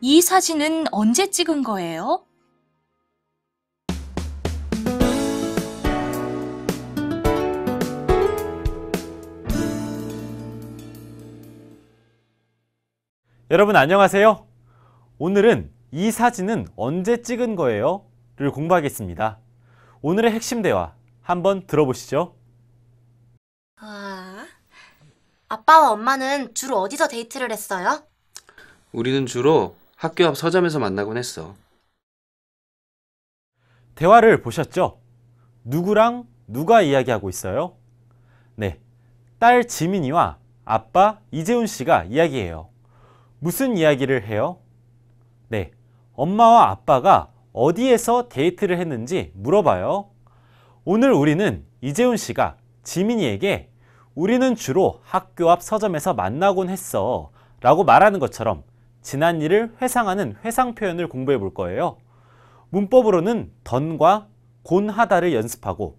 이 사진은 언제 찍은 거예요? 여러분 안녕하세요. 오늘은 이 사진은 언제 찍은 거예요? 를 공부하겠습니다. 오늘의 핵심 대화 한번 들어보시죠. 아빠와 엄마는 주로 어디서 데이트를 했어요? 우리는 주로 학교 앞 서점에서 만나곤 했어. 대화를 보셨죠? 누구랑 누가 이야기하고 있어요? 네, 딸 지민이와 아빠 이재훈 씨가 이야기해요. 무슨 이야기를 해요? 네, 엄마와 아빠가 어디에서 데이트를 했는지 물어봐요. 오늘 우리는 이재훈 씨가 지민이에게 우리는 주로 학교 앞 서점에서 만나곤 했어 라고 말하는 것처럼 지난 일을 회상하는 회상 표현을 공부해 볼 거예요. 문법으로는 던과 곤하다를 연습하고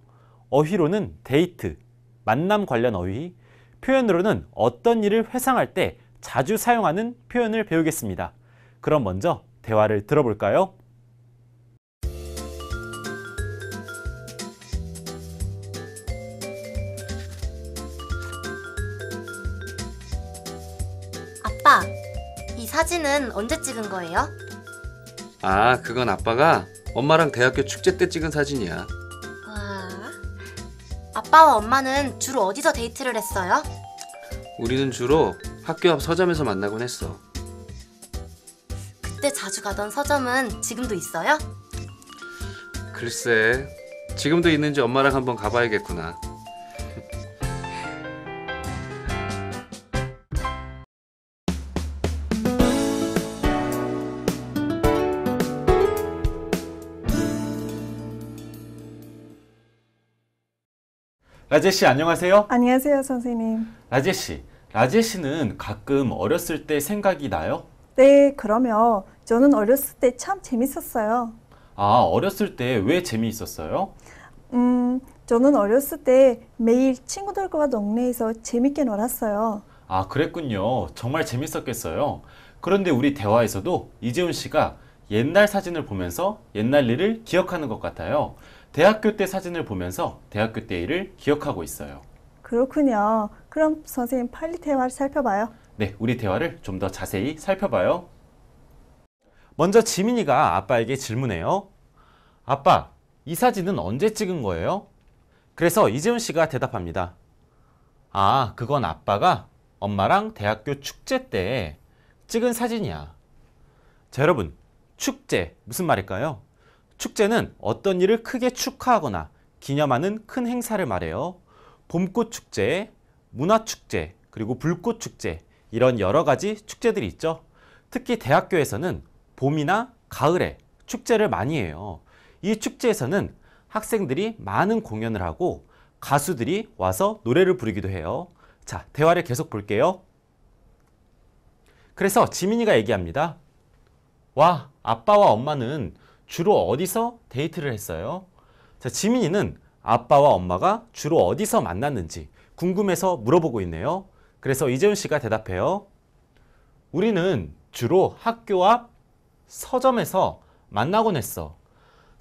어휘로는 데이트, 만남 관련 어휘, 표현으로는 어떤 일을 회상할 때 자주 사용하는 표현을 배우겠습니다. 그럼 먼저 대화를 들어볼까요? 아빠, 이 사진은 언제 찍은 거예요? 그건 아빠가 엄마랑 대학교 축제 때 찍은 사진이야. 아빠와 엄마는 주로 어디서 데이트를 했어요? 우리는 주로 학교 앞 서점에서 만나곤 했어. 그때 자주 가던 서점은 지금도 있어요? 글쎄, 지금도 있는지 엄마랑 한번 가봐야겠구나. 라제씨 안녕하세요. 안녕하세요, 선생님. 라제씨는 가끔 어렸을 때 생각이 나요? 네, 그러면 저는 어렸을 때 참 재밌었어요. 어렸을 때 왜 재미있었어요? 저는 어렸을 때 매일 친구들과 동네에서 재밌게 놀았어요. 그랬군요. 정말 재밌었겠어요. 그런데 우리 대화에서도 이재훈 씨가 옛날 사진을 보면서 옛날 일을 기억하는 것 같아요. 대학교 때 사진을 보면서 대학교 때 일을 기억하고 있어요. 그렇군요. 그럼 선생님 빨리 대화를 살펴봐요. 네, 우리 대화를 좀 더 자세히 살펴봐요. 먼저 지민이가 아빠에게 질문해요. 아빠, 이 사진은 언제 찍은 거예요? 그래서 이재훈 씨가 대답합니다. 그건 아빠가 엄마랑 대학교 축제 때 찍은 사진이야. 자, 여러분, 축제 무슨 말일까요? 축제는 어떤 일을 크게 축하하거나 기념하는 큰 행사를 말해요. 봄꽃 축제, 문화 축제, 그리고 불꽃 축제 이런 여러 가지 축제들이 있죠. 특히 대학교에서는 봄이나 가을에 축제를 많이 해요. 이 축제에서는 학생들이 많은 공연을 하고 가수들이 와서 노래를 부르기도 해요. 자, 대화를 계속 볼게요. 그래서 지민이가 얘기합니다. 와, 아빠와 엄마는 주로 어디서 데이트를 했어요? 자, 지민이는 아빠와 엄마가 주로 어디서 만났는지 궁금해서 물어보고 있네요. 그래서 이재훈 씨가 대답해요. 우리는 주로 학교 앞 서점에서 만나곤 했어.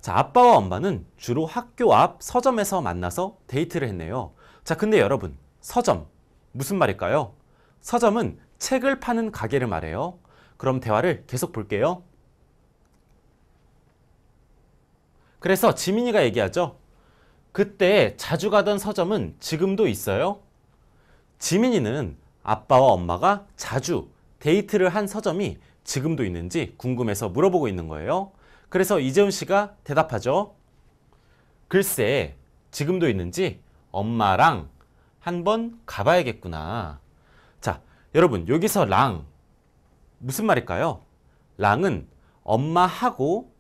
자, 아빠와 엄마는 주로 학교 앞 서점에서 만나서 데이트를 했네요. 자, 근데 여러분, 서점 무슨 말일까요? 서점은 책을 파는 가게를 말해요. 그럼 대화를 계속 볼게요. 그래서 지민이가 얘기하죠. 그때 자주 가던 서점은 지금도 있어요? 지민이는 아빠와 엄마가 자주 데이트를 한 서점이 지금도 있는지 궁금해서 물어보고 있는 거예요. 그래서 이재훈 씨가 대답하죠. 글쎄, 지금도 있는지 엄마랑 한번 가봐야겠구나. 자, 여러분, 여기서 랑 무슨 말일까요? 랑은 엄마하고,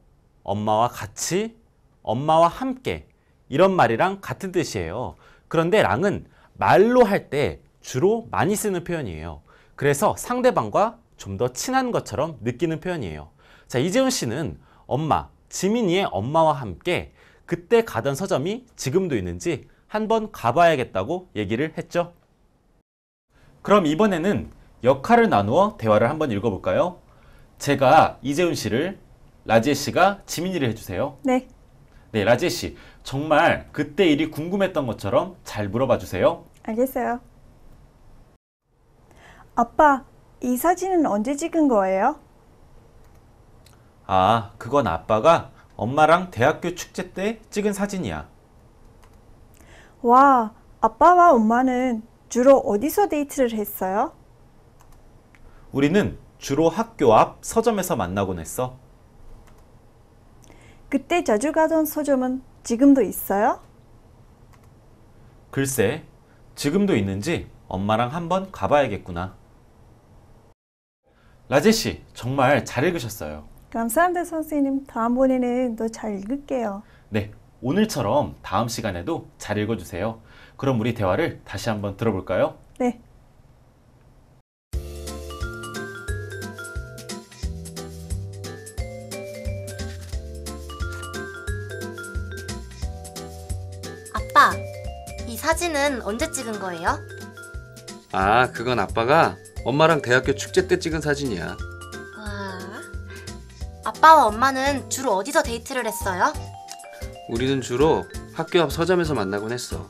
엄마와 같이, 엄마와 함께 이런 말이랑 같은 뜻이에요. 그런데 랑은 말로 할 때 주로 많이 쓰는 표현이에요. 그래서 상대방과 좀 더 친한 것처럼 느끼는 표현이에요. 자, 이재훈 씨는 엄마, 지민이의 엄마와 함께 그때 가던 서점이 지금도 있는지 한번 가봐야겠다고 얘기를 했죠. 그럼 이번에는 역할을 나누어 대화를 한번 읽어볼까요? 제가 이재훈 씨를, 라지혜 씨가 지민이를 해주세요. 네, 네, 라지혜 씨. 정말 그때 일이 궁금했던 것처럼 잘 물어봐 주세요. 알겠어요. 아빠, 이 사진은 언제 찍은 거예요? 아, 그건 아빠가 엄마랑 대학교 축제 때 찍은 사진이야. 와, 아빠와 엄마는 주로 어디서 데이트를 했어요? 우리는 주로 학교 앞 서점에서 만나곤 했어. 그때 자주 가던 서점은 지금도 있어요? 글쎄, 지금도 있는지 엄마랑 한번 가봐야겠구나. 라제 씨, 정말 잘 읽으셨어요. 감사합니다, 선생님. 다음번에는 더 잘 읽을게요. 네, 오늘처럼 다음 시간에도 잘 읽어주세요. 그럼 우리 대화를 다시 한번 들어볼까요? 네. 아빠, 이 사진은 언제 찍은 거예요? 아, 그건 아빠가 엄마랑 대학교 축제 때 찍은 사진이야. 와, 아빠와 엄마는 주로 어디서 데이트를 했어요? 우리는 주로 학교 앞 서점에서 만나곤 했어.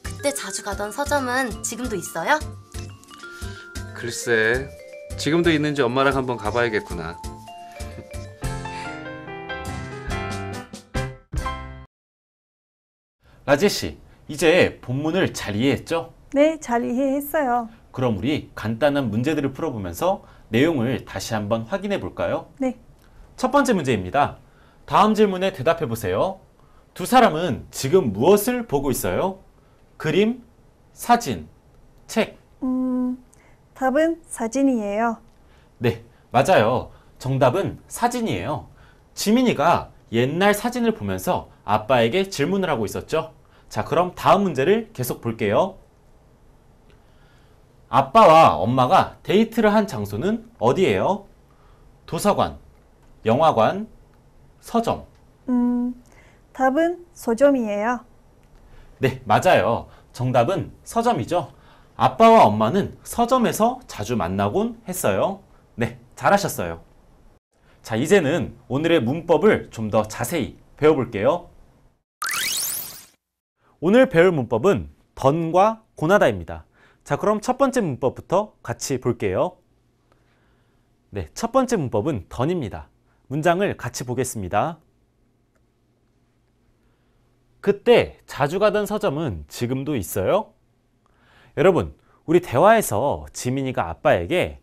그때 자주 가던 서점은 지금도 있어요? 글쎄, 지금도 있는지 엄마랑 한번 가봐야겠구나. 라제 씨, 이제 본문을 잘 이해했죠? 네, 잘 이해했어요. 그럼 우리 간단한 문제들을 풀어보면서 내용을 다시 한번 확인해 볼까요? 네. 첫 번째 문제입니다. 다음 질문에 대답해 보세요. 두 사람은 지금 무엇을 보고 있어요? 그림, 사진, 책. 답은 사진이에요. 네, 맞아요. 정답은 사진이에요. 지민이가 옛날 사진을 보면서 아빠에게 질문을 하고 있었죠. 자, 그럼 다음 문제를 계속 볼게요. 아빠와 엄마가 데이트를 한 장소는 어디예요? 도서관, 영화관, 서점. 답은 서점이에요. 네, 맞아요. 정답은 서점이죠. 아빠와 엄마는 서점에서 자주 만나곤 했어요. 네, 잘하셨어요. 자, 이제는 오늘의 문법을 좀 더 자세히 배워볼게요. 오늘 배울 문법은 던과 고나다입니다. 자, 그럼 첫 번째 문법부터 같이 볼게요. 네, 첫 번째 문법은 던입니다. 문장을 같이 보겠습니다. 그때 자주 가던 서점은 지금도 있어요? 여러분, 우리 대화에서 지민이가 아빠에게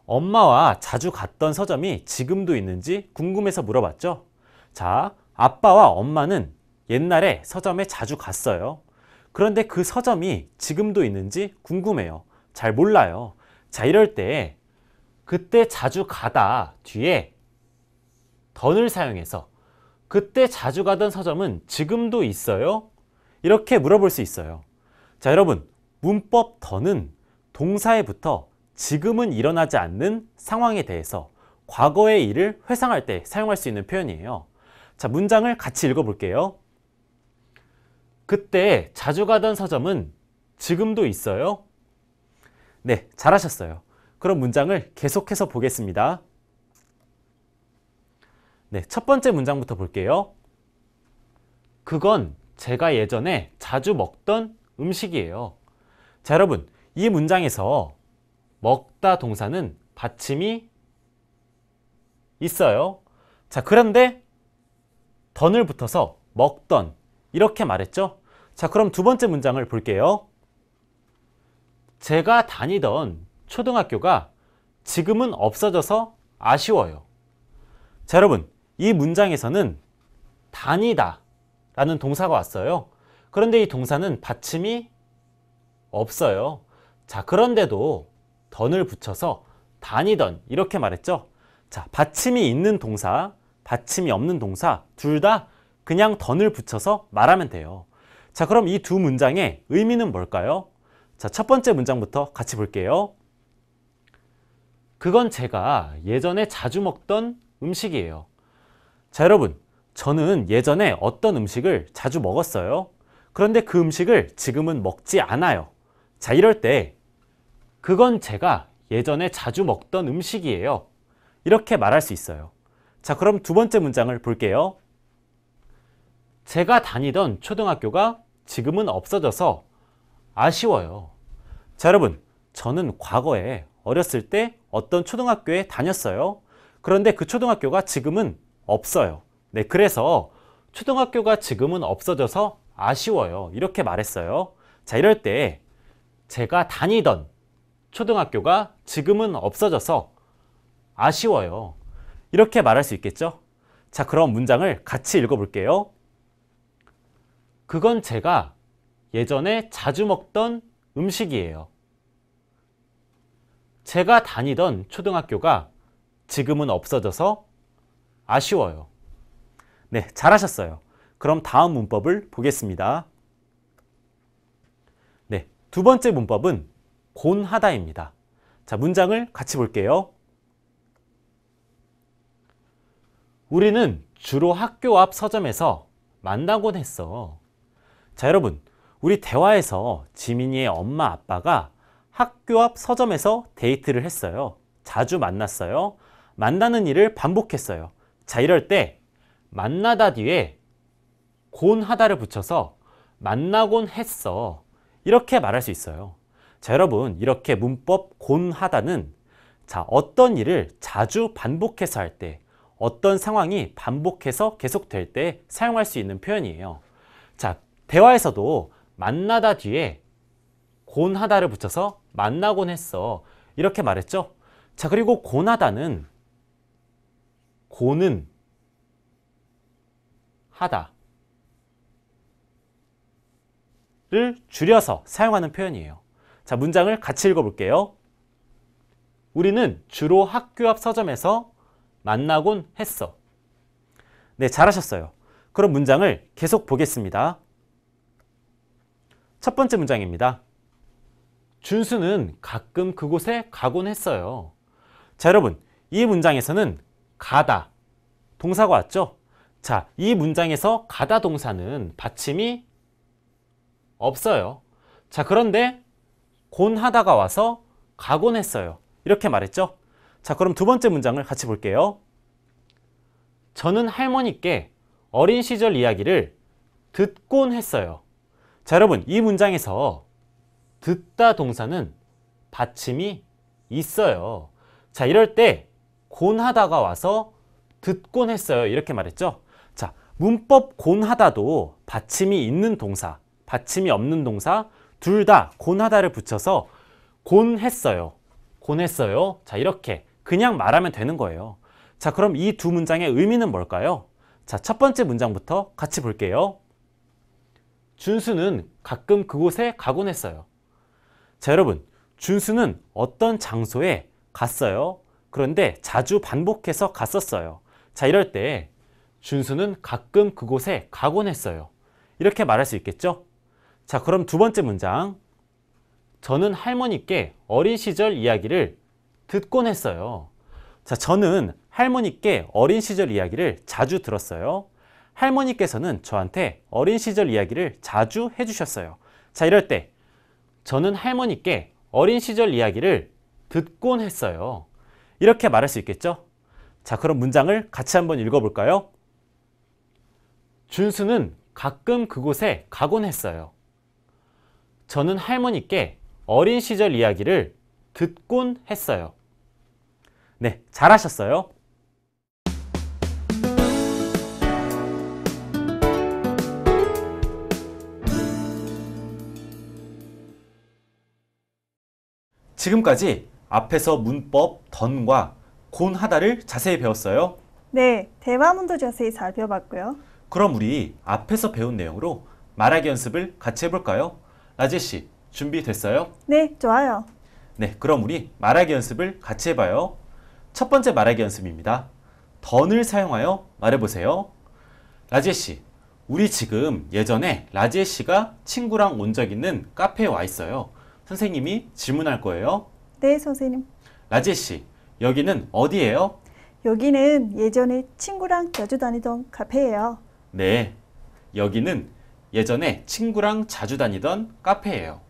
엄마와 자주 갔던 서점이 지금도 있는지 궁금해서 물어봤죠? 자, 아빠와 엄마는 옛날에 서점에 자주 갔어요. 그런데 그 서점이 지금도 있는지 궁금해요. 잘 몰라요. 자, 이럴 때 그때 자주 가다 뒤에 던을 사용해서 그때 자주 가던 서점은 지금도 있어요? 이렇게 물어볼 수 있어요. 자, 여러분, 문법 던은 동사에 붙어 지금은 일어나지 않는 상황에 대해서 과거의 일을 회상할 때 사용할 수 있는 표현이에요. 자, 문장을 같이 읽어볼게요. 그때 자주 가던 서점은 지금도 있어요? 네, 잘하셨어요. 그럼 문장을 계속해서 보겠습니다. 네, 첫 번째 문장부터 볼게요. 그건 제가 예전에 자주 먹던 음식이에요. 자, 여러분, 이 문장에서 먹다 동사는 받침이 있어요. 자, 그런데 던을 붙어서 먹던 이렇게 말했죠. 자, 그럼 두 번째 문장을 볼게요. 제가 다니던 초등학교가 지금은 없어져서 아쉬워요. 자, 여러분, 이 문장에서는 다니다 라는 동사가 왔어요. 그런데 이 동사는 받침이 없어요. 자, 그런데도 던을 붙여서 다니던 이렇게 말했죠. 자, 받침이 있는 동사, 받침이 없는 동사 둘 다 그냥 던을 붙여서 말하면 돼요. 자, 그럼 이 두 문장의 의미는 뭘까요? 자, 첫 번째 문장부터 같이 볼게요. 그건 제가 예전에 자주 먹던 음식이에요. 자, 여러분, 저는 예전에 어떤 음식을 자주 먹었어요. 그런데 그 음식을 지금은 먹지 않아요. 자, 이럴 때 그건 제가 예전에 자주 먹던 음식이에요. 이렇게 말할 수 있어요. 자, 그럼 두 번째 문장을 볼게요. 제가 다니던 초등학교가 지금은 없어져서 아쉬워요. 자, 여러분, 저는 과거에 어렸을 때 어떤 초등학교에 다녔어요. 그런데 그 초등학교가 지금은 없어요. 네, 그래서 초등학교가 지금은 없어져서 아쉬워요. 이렇게 말했어요. 자, 이럴 때 제가 다니던 초등학교가 지금은 없어져서 아쉬워요. 이렇게 말할 수 있겠죠? 자, 그럼 문장을 같이 읽어볼게요. 그건 제가 예전에 자주 먹던 음식이에요. 제가 다니던 초등학교가 지금은 없어져서 아쉬워요. 네, 잘하셨어요. 그럼 다음 문법을 보겠습니다. 네, 두 번째 문법은 곤하다입니다. 자, 문장을 같이 볼게요. 우리는 주로 학교 앞 서점에서 만나곤 했어. 자, 여러분, 우리 대화에서 지민이의 엄마 아빠가 학교 앞 서점에서 데이트를 했어요. 자주 만났어요. 만나는 일을 반복했어요. 자, 이럴 때 만나다 뒤에 곤하다를 붙여서 만나곤 했어. 이렇게 말할 수 있어요. 자, 여러분, 이렇게 문법 곤하다는 자, 어떤 일을 자주 반복해서 할 때, 어떤 상황이 반복해서 계속될 때 사용할 수 있는 표현이에요. 자, 대화에서도 만나다 뒤에 곤하다를 붙여서 만나곤 했어. 이렇게 말했죠? 자, 그리고 곤하다는 곤은 하다 를 줄여서 사용하는 표현이에요. 자, 문장을 같이 읽어볼게요. 우리는 주로 학교 앞 서점에서 만나곤 했어. 네, 잘하셨어요. 그럼 문장을 계속 보겠습니다. 첫 번째 문장입니다. 준수는 가끔 그곳에 가곤 했어요. 자, 여러분, 이 문장에서는 가다 동사가 왔죠? 자, 이 문장에서 가다 동사는 받침이 없어요. 자, 그런데 곤하다가 와서 가곤 했어요. 이렇게 말했죠? 자, 그럼 두 번째 문장을 같이 볼게요. 저는 할머니께 어린 시절 이야기를 듣곤 했어요. 자, 여러분, 이 문장에서 듣다 동사는 받침이 있어요. 자, 이럴 때 곤하다가 와서 듣곤 했어요. 이렇게 말했죠? 자, 문법 곤하다도 받침이 있는 동사, 받침이 없는 동사 둘 다 곤하다를 붙여서 곤했어요. 곤했어요. 자, 이렇게 그냥 말하면 되는 거예요. 자, 그럼 이 두 문장의 의미는 뭘까요? 자, 첫 번째 문장부터 같이 볼게요. 준수는 가끔 그곳에 가곤 했어요. 자, 여러분, 준수는 어떤 장소에 갔어요. 그런데 자주 반복해서 갔었어요. 자, 이럴 때 준수는 가끔 그곳에 가곤 했어요. 이렇게 말할 수 있겠죠? 자, 그럼 두 번째 문장. 저는 할머니께 어린 시절 이야기를 듣곤 했어요. 자, 저는 할머니께 어린 시절 이야기를 자주 들었어요. 할머니께서는 저한테 어린 시절 이야기를 자주 해주셨어요. 자, 이럴 때 저는 할머니께 어린 시절 이야기를 듣곤 했어요. 이렇게 말할 수 있겠죠? 자, 그럼 문장을 같이 한번 읽어볼까요? 준수는 가끔 그곳에 가곤 했어요. 저는 할머니께 어린 시절 이야기를 듣곤 했어요. 네, 잘하셨어요. 지금까지 앞에서 문법 던과 곤하다를 자세히 배웠어요. 네, 대화문도 자세히 살펴봤고요. 그럼 우리 앞에서 배운 내용으로 말하기 연습을 같이 해볼까요? 라제 씨, 준비됐어요? 네, 좋아요. 네, 그럼 우리 말하기 연습을 같이 해봐요. 첫 번째 말하기 연습입니다. 던을 사용하여 말해보세요. 라제 씨, 우리 지금 예전에 라제 씨가 친구랑 온 적 있는 카페에 와 있어요. 선생님이 질문할 거예요. 네, 선생님. 라제 씨, 여기는 어디예요? 여기는 예전에 친구랑 자주 다니던 카페예요. 네, 여기는 예전에 친구랑 자주 다니던 카페예요.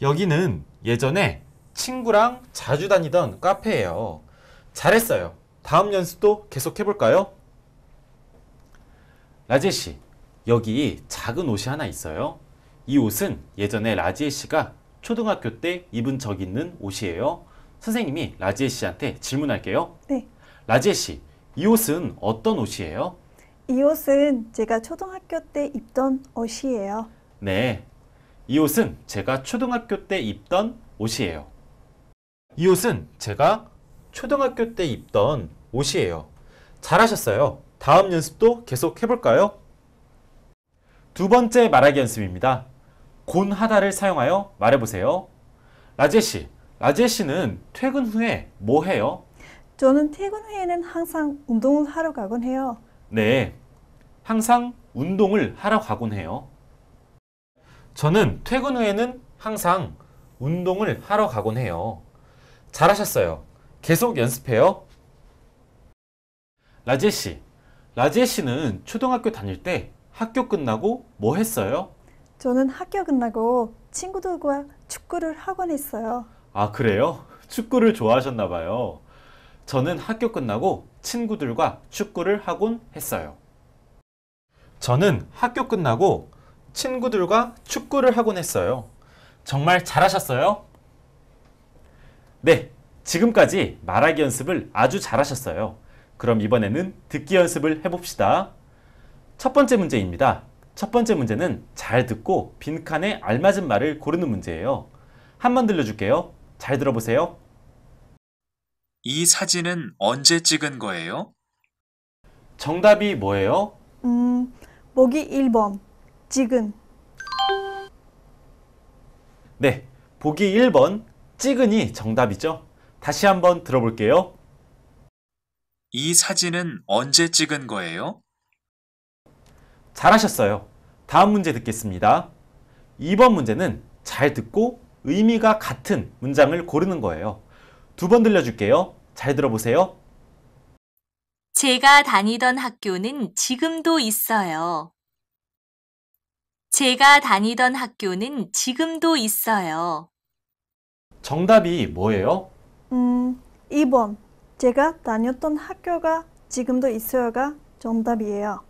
여기는 예전에 친구랑 자주 다니던 카페예요. 잘했어요. 다음 연습도 계속 해볼까요? 라지에 씨, 여기 작은 옷이 하나 있어요. 이 옷은 예전에 라지에 씨가 초등학교 때 입은 적 있는 옷이에요. 선생님이 라지에 씨한테 질문할게요. 네. 라지에 씨, 이 옷은 어떤 옷이에요? 이 옷은 제가 초등학교 때 입던 옷이에요. 네. 이 옷은 제가 초등학교 때 입던 옷이에요. 이 옷은 제가 초등학교 때 입던 옷이에요. 잘하셨어요. 다음 연습도 계속 해볼까요? 두 번째 말하기 연습입니다. 곤하다를 사용하여 말해보세요. 라지에 씨, 라지에 씨는 퇴근 후에 뭐 해요? 저는 퇴근 후에는 항상 운동을 하러 가곤 해요. 네, 항상 운동을 하러 가곤 해요. 저는 퇴근 후에는 항상 운동을 하러 가곤 해요. 잘하셨어요. 계속 연습해요. 라지에 씨, 라지에 씨는 초등학교 다닐 때 학교 끝나고 뭐 했어요? 저는 학교 끝나고 친구들과 축구를 하곤 했어요. 아, 그래요? 축구를 좋아하셨나 봐요. 저는 학교 끝나고 친구들과 축구를 하곤 했어요. 저는 학교 끝나고 친구들과 축구를 하곤 했어요. 정말 잘하셨어요? 네, 지금까지 말하기 연습을 아주 잘하셨어요. 그럼 이번에는 듣기 연습을 해봅시다. 첫 번째 문제입니다. 첫 번째 문제는 잘 듣고 빈칸에 알맞은 말을 고르는 문제예요. 한번 들려줄게요. 잘 들어보세요. 이 사진은 언제 찍은 거예요? 정답이 뭐예요? 보기 1번. 지금. 네, 보기 1번 찍은이 정답이죠. 다시 한번 들어볼게요. 이 사진은 언제 찍은 거예요? 잘하셨어요. 다음 문제 듣겠습니다. 2번 문제는 잘 듣고 의미가 같은 문장을 고르는 거예요. 두 번 들려줄게요. 잘 들어보세요. 제가 다니던 학교는 지금도 있어요. 제가 다니던 학교는 지금도 있어요. 정답이 뭐예요? 2번. 제가 다녔던 학교가 지금도 있어요가 정답이에요.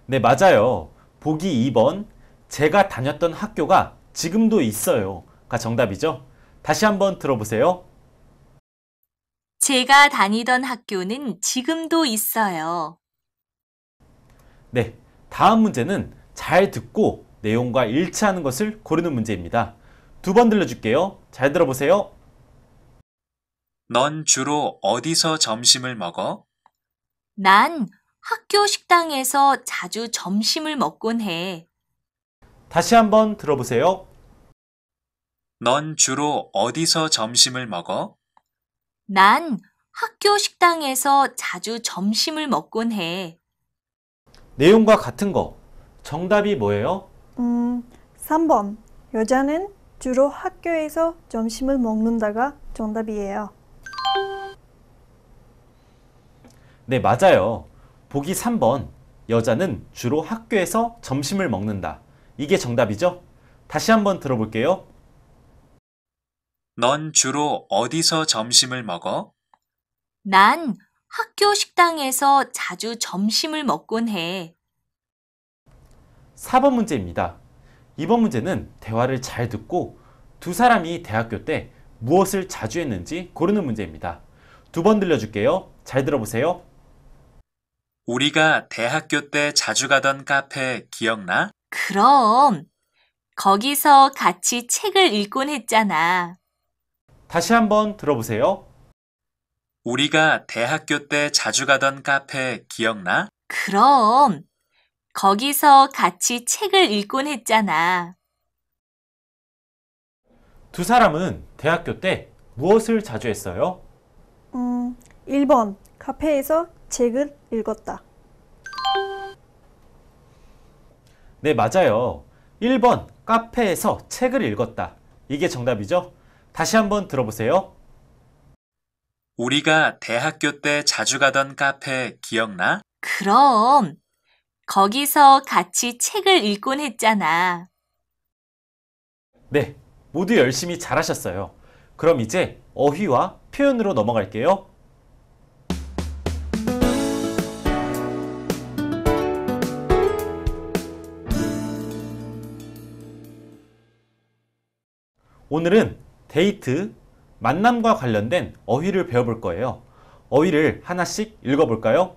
네, 맞아요. 보기 2번, 제가 다녔던 학교가 지금도 있어요가 정답이죠. 다시 한번 들어보세요. 제가 다니던 학교는 지금도 있어요. 네, 다음 문제는 잘 듣고 내용과 일치하는 것을 고르는 문제입니다. 두 번 들려줄게요. 잘 들어보세요. 넌 주로 어디서 점심을 먹어? 난 학교 식당에서 자주 점심을 먹곤 해. 다시 한번 들어보세요. 넌 주로 어디서 점심을 먹어? 난 학교 식당에서 자주 점심을 먹곤 해. 내용과 같은 거. 정답이 뭐예요? 3번. 여자는 주로 학교에서 점심을 먹는다가 정답이에요. 네, 맞아요. 보기 3번. 여자는 주로 학교에서 점심을 먹는다. 이게 정답이죠? 다시 한번 들어볼게요. 넌 주로 어디서 점심을 먹어? 난 학교 식당에서 자주 점심을 먹곤 해. 4번 문제입니다. 이번 문제는 대화를 잘 듣고 두 사람이 대학교 때 무엇을 자주 했는지 고르는 문제입니다. 두 번 들려줄게요. 잘 들어보세요. 우리가 대학교 때 자주 가던 카페 기억나? 그럼 거기서 같이 책을 읽곤 했잖아. 다시 한번 들어보세요. 우리가 대학교 때 자주 가던 카페 기억나? 그럼 거기서 같이 책을 읽곤 했잖아. 두 사람은 대학교 때 무엇을 자주 했어요? 1번. 카페에서 책을 읽었다. 네, 맞아요. 1번, 카페에서 책을 읽었다. 이게 정답이죠? 다시 한번 들어보세요. 우리가 대학교 때 자주 가던 카페 기억나? 그럼 거기서 같이 책을 읽곤 했잖아. 네, 모두 열심히 잘하셨어요. 그럼 이제 어휘와 표현으로 넘어갈게요. 오늘은 데이트, 만남과 관련된 어휘를 배워볼 거예요. 어휘를 하나씩 읽어볼까요?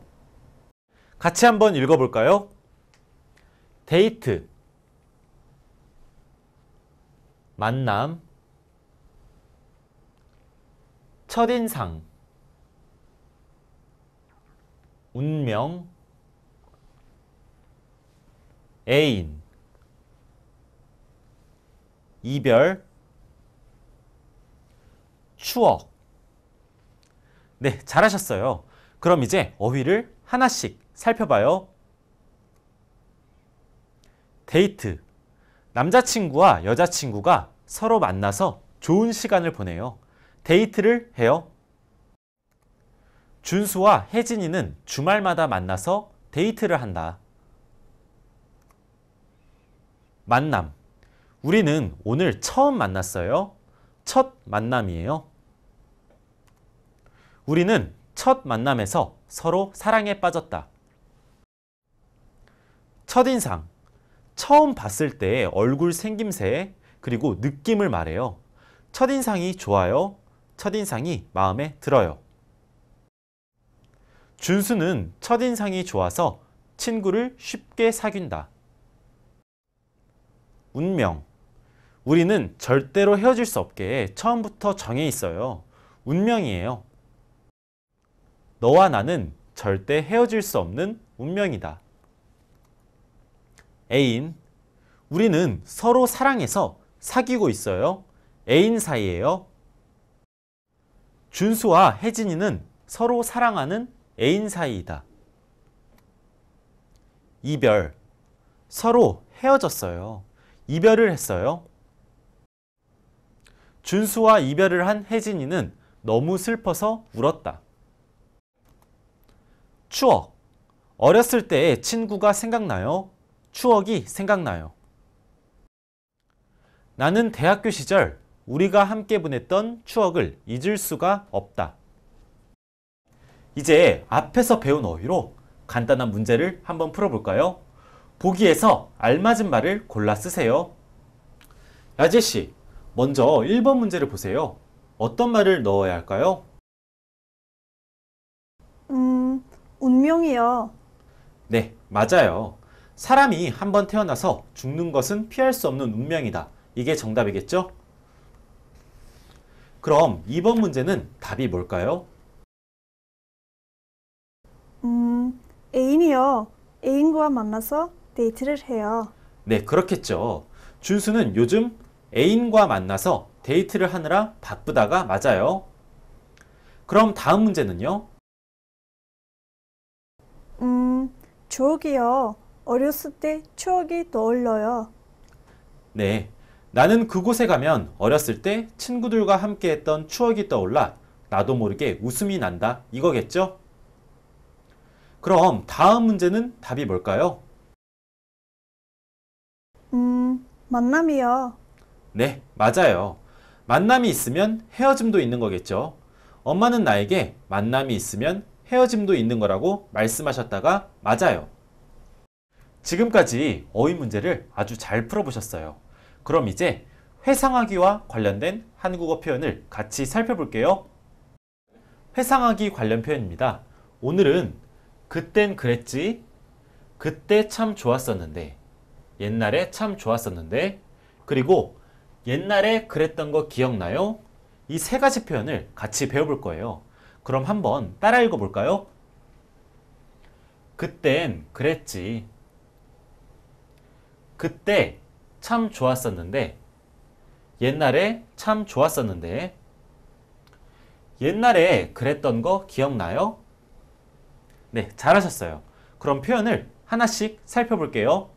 같이 한번 읽어볼까요? 데이트, 만남, 첫인상, 운명, 애인, 이별, 추억. 네, 잘하셨어요. 그럼 이제 어휘를 하나씩 살펴봐요. 데이트. 남자친구와 여자친구가 서로 만나서 좋은 시간을 보내요. 데이트를 해요. 준수와 혜진이는 주말마다 만나서 데이트를 한다. 만남. 우리는 오늘 처음 만났어요. 첫 만남이에요. 우리는 첫 만남에서 서로 사랑에 빠졌다. 첫인상. 처음 봤을 때의 얼굴 생김새 그리고 느낌을 말해요. 첫인상이 좋아요. 첫인상이 마음에 들어요. 준수는 첫인상이 좋아서 친구를 쉽게 사귄다. 운명. 우리는 절대로 헤어질 수 없게 처음부터 정해 있어요. 운명이에요. 너와 나는 절대 헤어질 수 없는 운명이다. 애인. 우리는 서로 사랑해서 사귀고 있어요. 애인 사이예요. 준수와 혜진이는 서로 사랑하는 애인 사이이다. 이별. 서로 헤어졌어요. 이별을 했어요. 준수와 이별을 한 혜진이는 너무 슬퍼서 울었다. 추억. 어렸을 때의 친구가 생각나요. 추억이 생각나요. 나는 대학교 시절 우리가 함께 보냈던 추억을 잊을 수가 없다. 이제 앞에서 배운 어휘로 간단한 문제를 한번 풀어볼까요? 보기에서 알맞은 말을 골라 쓰세요. 야제씨, 먼저 1번 문제를 보세요. 어떤 말을 넣어야 할까요? 운명이요. 네, 맞아요. 사람이 한번 태어나서 죽는 것은 피할 수 없는 운명이다. 이게 정답이겠죠? 그럼 2번 문제는 답이 뭘까요? 애인이요. 애인과 만나서 데이트를 해요. 네, 그렇겠죠. 준수는 요즘 애인과 만나서 데이트를 하느라 바쁘다가 맞아요. 그럼 다음 문제는요? 추억이요. 어렸을 때 추억이 떠올려요. 네, 나는 그곳에 가면 어렸을 때 친구들과 함께 했던 추억이 떠올라 나도 모르게 웃음이 난다. 이거겠죠? 그럼 다음 문제는 답이 뭘까요? 만남이요. 네, 맞아요. 만남이 있으면 헤어짐도 있는 거겠죠. 엄마는 나에게 만남이 있으면 헤어짐도 있는 거라고 말씀하셨다가 맞아요. 지금까지 어휘 문제를 아주 잘 풀어보셨어요. 그럼 이제 회상하기와 관련된 한국어 표현을 같이 살펴볼게요. 회상하기 관련 표현입니다. 오늘은 그땐 그랬지, 그때 참 좋았었는데, 옛날에 참 좋았었는데, 그리고 옛날에 그랬던 거 기억나요? 이 세 가지 표현을 같이 배워볼 거예요. 그럼 한번 따라 읽어볼까요? 그땐 그랬지. 그때 참 좋았었는데, 옛날에 참 좋았었는데, 옛날에 그랬던 거 기억나요? 네, 잘하셨어요. 그럼 표현을 하나씩 살펴볼게요.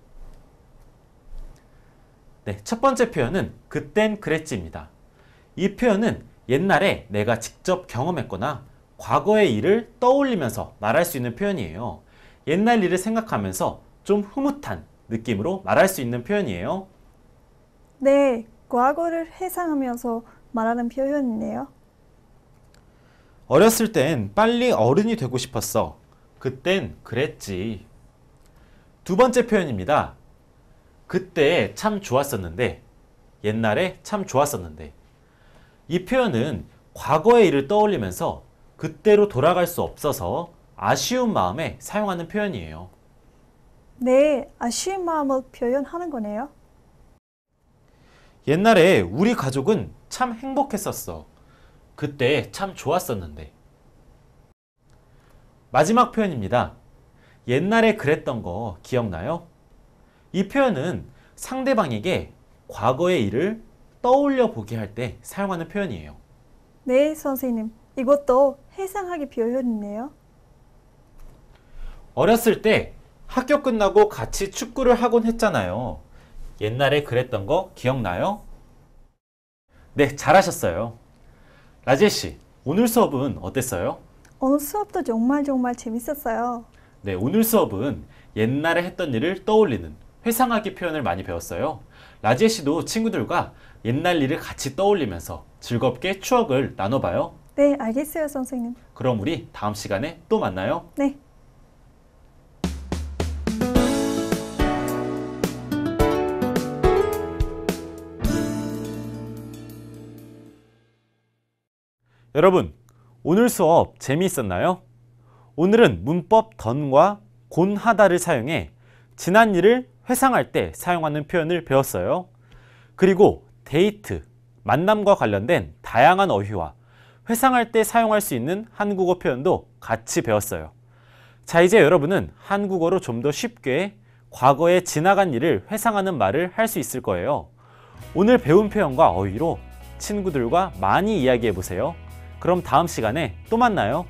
네, 첫 번째 표현은 그땐 그랬지입니다. 이 표현은 옛날에 내가 직접 경험했거나 과거의 일을 떠올리면서 말할 수 있는 표현이에요. 옛날 일을 생각하면서 좀 흐뭇한 느낌으로 말할 수 있는 표현이에요. 네, 과거를 회상하면서 말하는 표현이네요. 어렸을 땐 빨리 어른이 되고 싶었어. 그땐 그랬지. 두 번째 표현입니다. 그때 참 좋았었는데, 옛날에 참 좋았었는데. 이 표현은 과거의 일을 떠올리면서 그때로 돌아갈 수 없어서 아쉬운 마음에 사용하는 표현이에요. 네, 아쉬운 마음을 표현하는 거네요. 옛날에 우리 가족은 참 행복했었어. 그때 참 좋았었는데. 마지막 표현입니다. 옛날에 그랬던 거 기억나요? 이 표현은 상대방에게 과거의 일을 떠올려 보게 할 때 사용하는 표현이에요. 네, 선생님. 이것도 회상하기 표현이네요. 어렸을 때 학교 끝나고 같이 축구를 하곤 했잖아요. 옛날에 그랬던 거 기억나요? 네, 잘하셨어요. 라지엘 씨, 오늘 수업은 어땠어요? 오늘 수업도 정말 재밌었어요. 네, 오늘 수업은 옛날에 했던 일을 떠올리는 회상하기 표현을 많이 배웠어요. 라지엘 씨도 친구들과 옛날 일을 같이 떠올리면서 즐겁게 추억을 나눠봐요. 네, 알겠어요, 선생님. 그럼 우리 다음 시간에 또 만나요. 네. 여러분, 오늘 수업 재미있었나요? 오늘은 문법 던과 곤하다를 사용해 지난 일을 회상할 때 사용하는 표현을 배웠어요. 그리고 데이트, 만남과 관련된 다양한 어휘와 회상할 때 사용할 수 있는 한국어 표현도 같이 배웠어요. 자, 이제 여러분은 한국어로 좀 더 쉽게 과거에 지나간 일을 회상하는 말을 할 수 있을 거예요. 오늘 배운 표현과 어휘로 친구들과 많이 이야기해 보세요. 그럼 다음 시간에 또 만나요.